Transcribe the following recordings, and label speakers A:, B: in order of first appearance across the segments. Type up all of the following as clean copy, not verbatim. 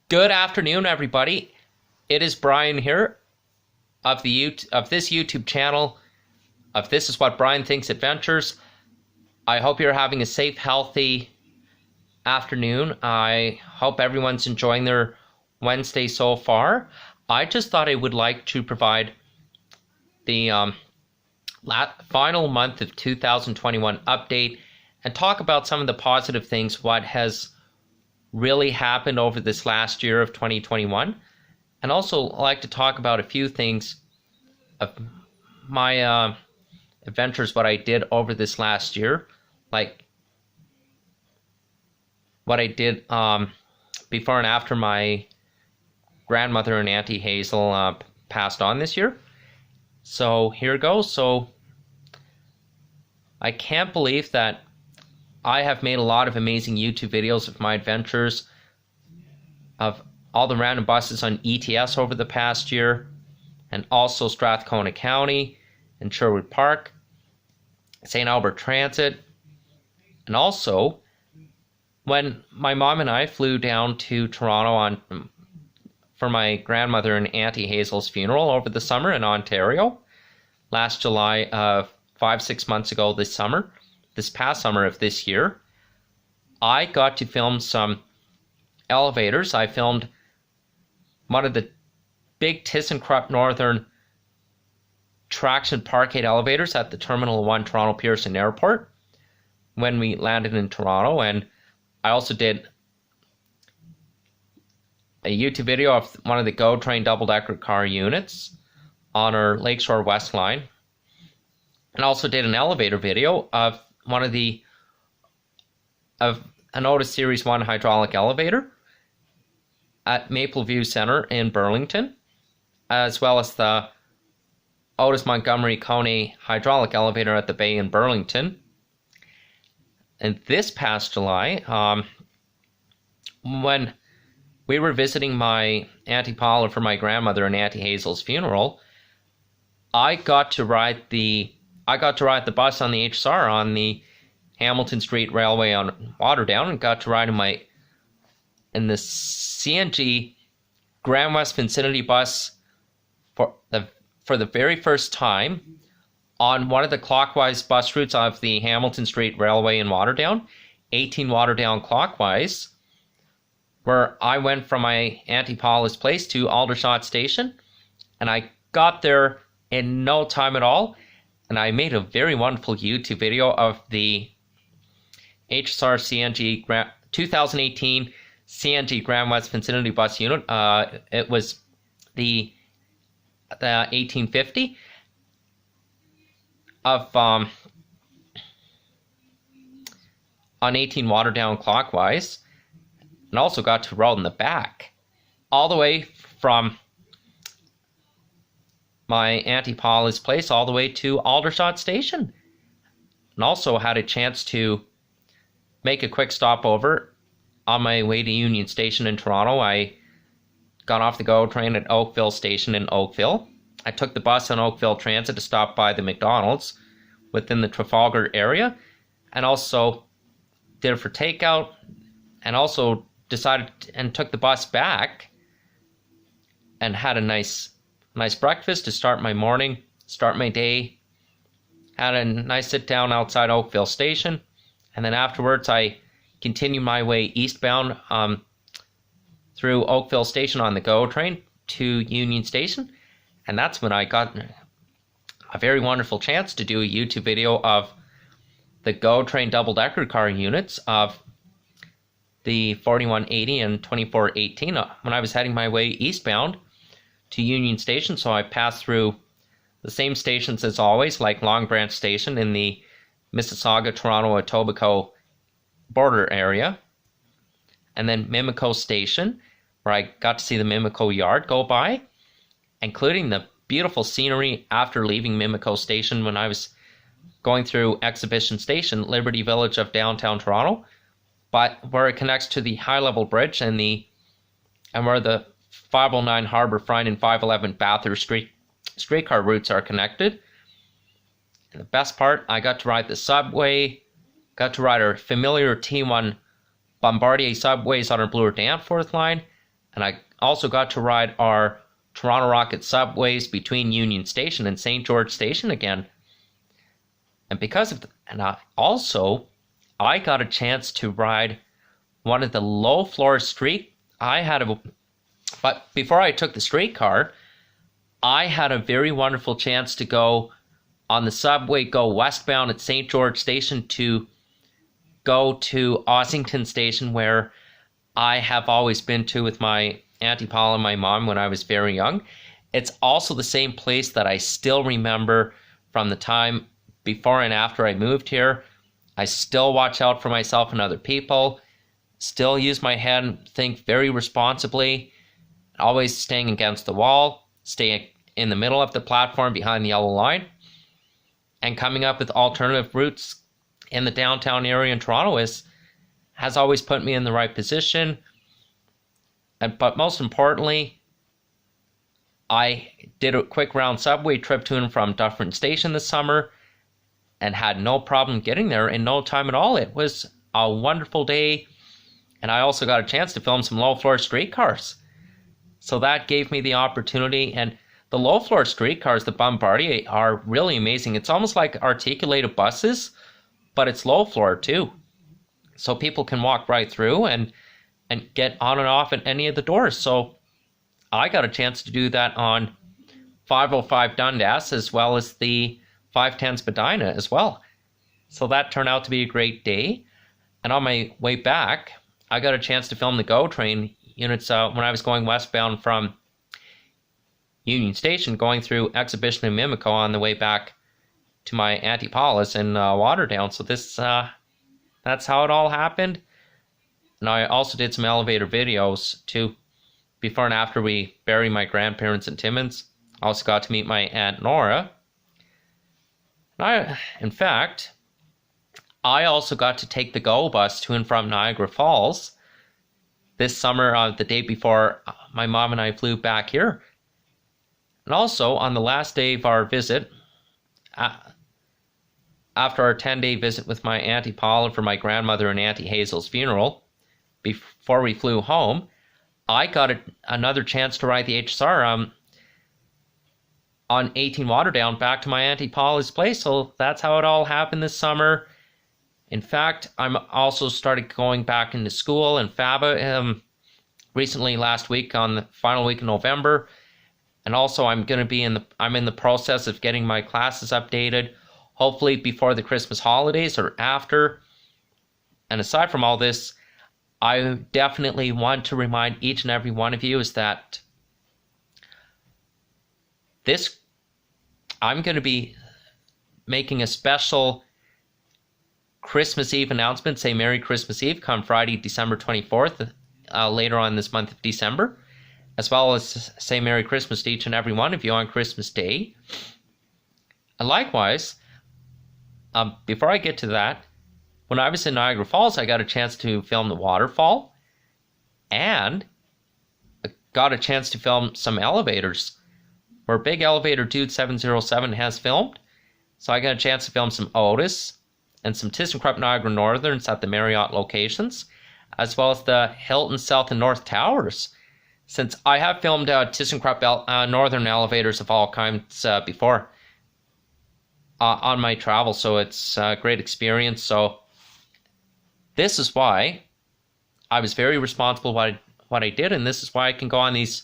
A: Good afternoon, everybody. It is Brian here of this YouTube channel of This Is What Brian Thinks Adventures. I hope you're having a safe, healthy afternoon. I hope everyone's enjoying their Wednesday so far. I just thought I would like to provide the final month of 2021 update and talk about some of the positive things, what has really happened over this last year of 2021, and also like to talk about a few things of my adventures, what I did over this last year, like what I did before and after my grandmother and Auntie Hazel passed on this year. So here goes. So I can't believe that I have made a lot of amazing YouTube videos of my adventures, of all the random buses on ETS over the past year, and also Strathcona County and Sherwood Park, St. Albert Transit, and also when my mom and I flew down to Toronto for my grandmother and Auntie Hazel's funeral over the summer in Ontario, last July of 5-6 months ago this past summer of this year. I got to film some elevators. I filmed one of the big ThyssenKrupp Northern traction parkade elevators at the Terminal 1 Toronto Pearson Airport when we landed in Toronto, and I also did a YouTube video of one of the GO Train double-decker car units on our Lakeshore West line, and also did an elevator video of an Otis Series 1 hydraulic elevator at Maple View Center in Burlington, as well as the Otis Montgomery Kone hydraulic elevator at the Bay in Burlington. And this past July, when we were visiting my Auntie Paula for my grandmother and Auntie Hazel's funeral, I got to ride the bus on the HSR on the Hamilton Street Railway on Waterdown, and got to ride in the CNG Grand West Vicinity bus for the very first time on one of the clockwise bus routes of the Hamilton Street Railway in Waterdown, 18 Waterdown clockwise, where I went from my Auntie Paula's place to Aldershot Station, and I got there in no time at all. And I made a very wonderful YouTube video of the HSR CNG 2018 CNG Grand West Vicinity Bus unit. It was the 1850 on 18 Waterdown clockwise, and also got to roll in the back all the way from my Auntie Paula's place all the way to Aldershot Station, and also had a chance to make a quick stopover on my way to Union Station in Toronto. I got off the GO train at Oakville Station in Oakville. I took the bus on Oakville Transit to stop by the McDonald's within the Trafalgar area, and also did it for takeout, and also decided and took the bus back and had a nice breakfast to start my morning, start my day. Had a nice sit down outside Oakville Station, and then afterwards I continued my way eastbound through Oakville Station on the GO train to Union Station, and that's when I got a very wonderful chance to do a YouTube video of the GO train double-decker car units of the 4180 and 2418 when I was heading my way eastbound to Union Station. So I passed through the same stations as always, like Long Branch Station in the Mississauga, Toronto, Etobicoke border area, and then Mimico Station, where I got to see the Mimico Yard go by, including the beautiful scenery after leaving Mimico Station when I was going through Exhibition Station, Liberty Village of downtown Toronto, but where it connects to the High Level Bridge and where the 509 Harbourfront and 511 Bathurst streetcar routes are connected. And the best part, I got to ride the subway, got to ride our familiar T1 Bombardier subways on our Bloor Danforth line, And I also got to ride our Toronto Rocket subways between Union Station and St. George Station again. And because of I got a chance to ride one of the low floor but before I took the streetcar, I had a very wonderful chance to go on the subway, go westbound at St. George Station to go to Ossington Station, where I have always been to with my Auntie Paula and my mom when I was very young. It's also the same place that I still remember from the time before and after I moved here. I still watch out for myself and other people, still use my head and think very responsibly, always staying against the wall, staying in the middle of the platform behind the yellow line, and coming up with alternative routes in the downtown area in Toronto has always put me in the right position. But most importantly, I did a quick round subway trip to and from Dufferin Station this summer and had no problem getting there in no time at all. It was a wonderful day, and I also got a chance to film some low-floor streetcars. So that gave me the opportunity, and the low-floor streetcars, the Bombardier, are really amazing. It's almost like articulated buses, but it's low-floor too. So people can walk right through and get on and off at any of the doors. So I got a chance to do that on 505 Dundas as well as the 510 Spadina as well. So that turned out to be a great day. And on my way back, I got a chance to film the GO train units when I was going westbound from Union Station, going through Exhibition and Mimico on the way back to my Auntie Paula's in Waterdown. So that's how it all happened. And I also did some elevator videos too, before and after we buried my grandparents in Timmins. I also got to meet my Aunt Nora. In fact, I also got to take the GO bus to and from Niagara Falls this summer, the day before my mom and I flew back here. And also, on the last day of our visit, after our 10-day visit with my Auntie Paula for my grandmother and Auntie Hazel's funeral, before we flew home, I got another chance to ride the HSR on 18 Waterdown back to my Auntie Paula's place. So that's how it all happened this summer. In fact, I'm also started going back into school in FABA recently last week on the final week of November. And also I'm in the process of getting my classes updated, hopefully before the Christmas holidays or after. And aside from all this, I definitely want to remind each and every one of you is that I'm going to be making a special Christmas Eve announcement, say Merry Christmas Eve, come Friday, December 24th, later on this month of December, as well as say Merry Christmas to each and every one of you on Christmas Day. And likewise, before I get to that, when I was in Niagara Falls, I got a chance to film the waterfall and got a chance to film some elevators where Big Elevator Dude 707 has filmed. So I got a chance to film some Otis and some ThyssenKrupp Niagara Northerns at the Marriott locations, as well as the Hilton South and North Towers. Since I have filmed ThyssenKrupp Northern elevators of all kinds before on my travel, so it's a great experience. So this is why I was very responsible what I did, and this is why I can go on these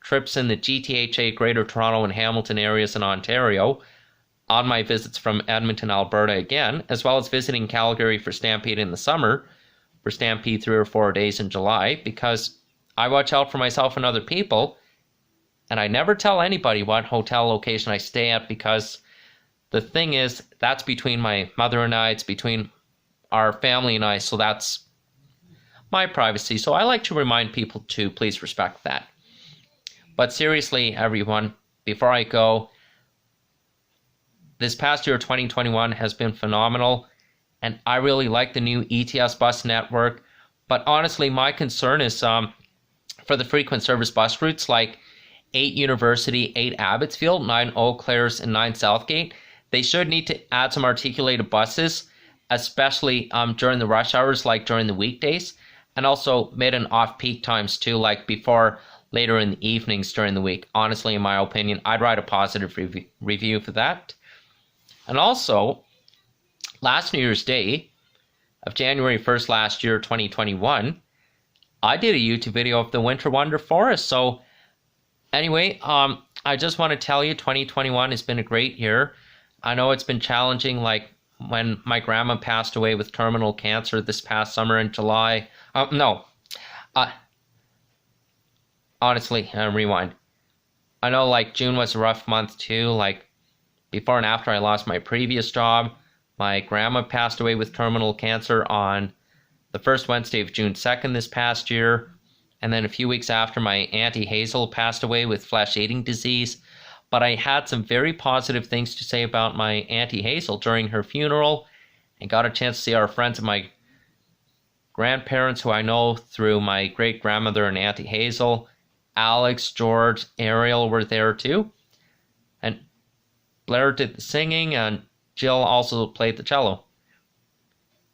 A: trips in the GTHA, Greater Toronto and Hamilton areas in Ontario on my visits from Edmonton, Alberta again, as well as visiting Calgary for Stampede in the summer, for Stampede 3 or 4 days in July, because I watch out for myself and other people, and I never tell anybody what hotel location I stay at, because the thing is, that's between my mother and I, it's between our family and I, so that's my privacy. So I like to remind people to please respect that. But seriously, everyone, before I go, this past year, 2021, has been phenomenal, and I really like the new ETS bus network. But honestly, my concern is for the frequent service bus routes like 8 University, 8 Abbotsfield, 9 Eau Claires, and 9 Southgate. They should need to add some articulated buses, especially during the rush hours, like during the weekdays, And also mid and off-peak times too, like before, later in the evenings during the week. Honestly, in my opinion, I'd write a positive review for that. And also, last New Year's Day of January 1st last year, 2021, I did a YouTube video of the Winter Wonder Forest. So anyway, I just want to tell you 2021 has been a great year. I know it's been challenging, like when my grandma passed away with terminal cancer this past summer in July. Honestly, rewind. I know like June was a rough month too. Like before and after I lost my previous job, my grandma passed away with terminal cancer on the first Wednesday of June 2nd this past year. And then a few weeks after, my Auntie Hazel passed away with flesh-eating disease. But I had some very positive things to say about my Auntie Hazel during her funeral, and got a chance to see our friends and my grandparents, who I know through my great-grandmother and Auntie Hazel. Alex, George, Ariel were there too. And Blair did the singing, and Jill also played the cello.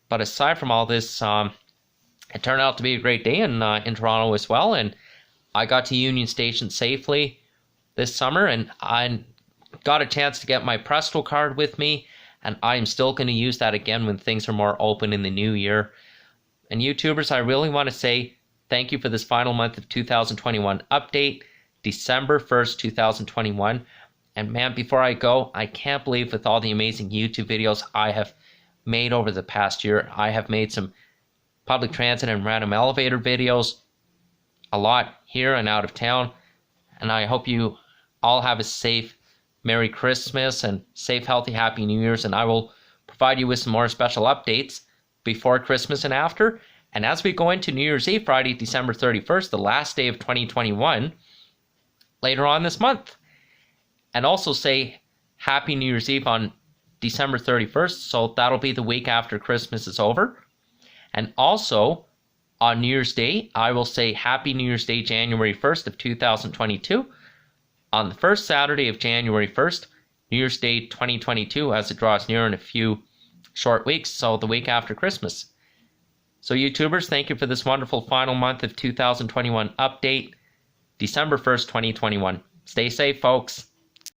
A: But aside from all this, it turned out to be a great day in Toronto as well, and I got to Union Station safely this summer, and I got a chance to get my Presto card with me, and I'm still going to use that again when things are more open in the new year. And YouTubers, I really want to say thank you for this final month of 2021 update, December 1st, 2021. And man, before I go, I can't believe with all the amazing YouTube videos I have made over the past year. I have made some public transit and random elevator videos, a lot here and out of town. And I hope you all have a safe Merry Christmas and safe, healthy, Happy New Year's. And I will provide you with some more special updates before Christmas and after. And as we go into New Year's Eve, Friday, December 31st, the last day of 2021, later on this month. And also say Happy New Year's Eve on December 31st, so that'll be the week after Christmas is over. And also, on New Year's Day, I will say Happy New Year's Day, January 1st of 2022. On the first Saturday of January 1st, New Year's Day 2022, as it draws near in a few short weeks, so the week after Christmas. So YouTubers, thank you for this wonderful final month of 2021 update, December 1st, 2021. Stay safe, folks.